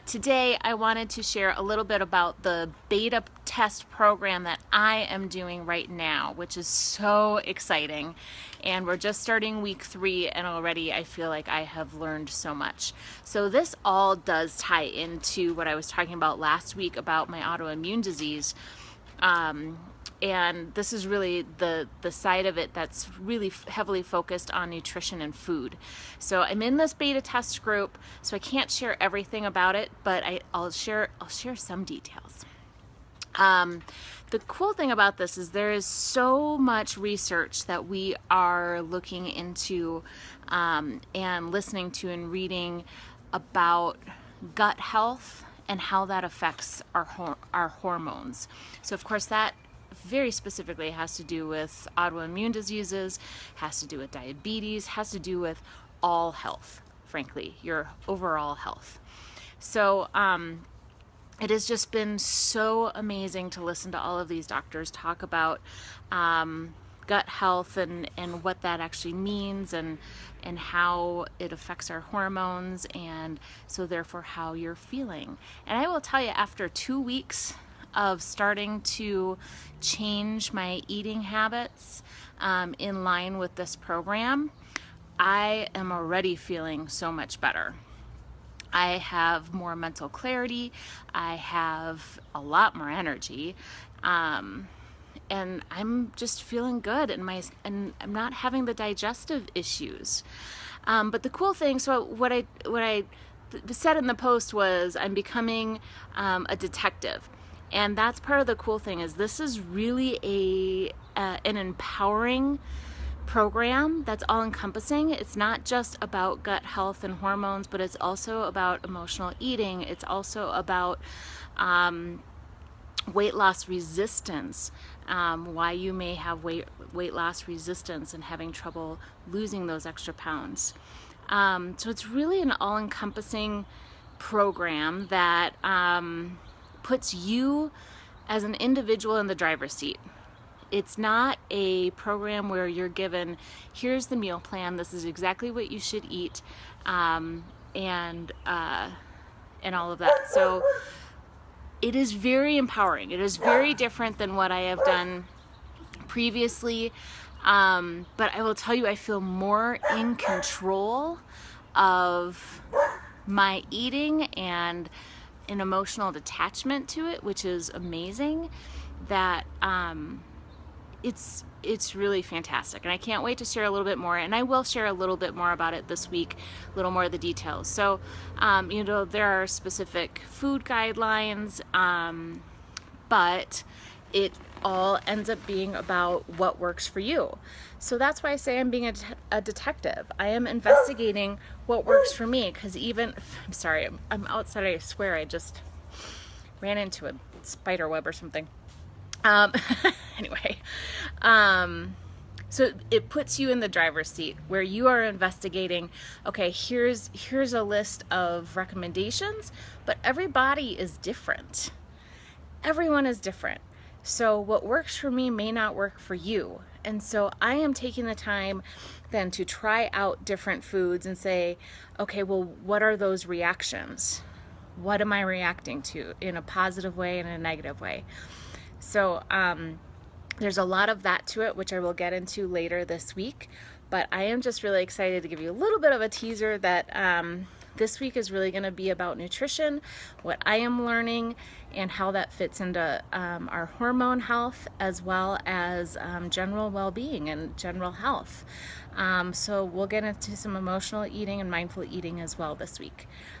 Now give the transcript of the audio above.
Today I wanted to share a little bit about the beta test program that I am doing right now, which is so exciting. And we're just starting week 3, and already I feel like I have learned so much. So this all does tie into what I was talking about last week about my autoimmune disease. And this is really the side of it that's really heavily focused on nutrition and food. So I'm in this beta test group, so I can't share everything about it, but I'll share some details. The cool thing about this is there is so much research that we are looking into and listening to and reading about gut health and how that affects our hormones. So of course that very specifically has to do with autoimmune diseases, has to do with diabetes, has to do with all health, frankly, your overall health. So it has just been so amazing to listen to all of these doctors talk about gut health and what that actually means and how it affects our hormones, and so therefore how you're feeling. And I will tell you, after 2 weeks of starting to change my eating habits in line with this program, I am already feeling so much better. I have more mental clarity, I have a lot more energy, and I'm just feeling good, and I'm not having the digestive issues. But the cool thing, so what I said in the post was I'm becoming a detective. And that's part of the cool thing, is this is really an empowering program that's all encompassing. It's not just about gut health and hormones, but it's also about emotional eating. It's also about weight loss resistance, why you may have weight loss resistance and having trouble losing those extra pounds. So it's really an all-encompassing program that puts you as an individual in the driver's seat. It's not a program where you're given, here's the meal plan, this is exactly what you should eat, and all of that. So it is very empowering. It is very different than what I have done previously, but I will tell you, I feel more in control of my eating and an emotional detachment to it, which is amazing. That it's really fantastic, and I can't wait to share a little bit more, and I will share a little bit more about it this week, a little more of the details. So there are specific food guidelines, but it all ends up being about what works for you. So that's why I say I'm being a detective. I am investigating what works for me, because I'm sorry, I'm outside, I swear I just ran into a spider web or something. Anyway, so it puts you in the driver's seat where you are investigating, okay, here's a list of recommendations, but everybody is different. Everyone is different. So what works for me may not work for you. And so I am taking the time then to try out different foods and say, okay, well, what are those reactions? What am I reacting to in a positive way and a negative way? So there's a lot of that to it, which I will get into later this week. But I am just really excited to give you a little bit of a teaser that this week is really going to be about nutrition, what I am learning, and how that fits into our hormone health, as well as general well-being and general health. So we'll get into some emotional eating and mindful eating as well this week.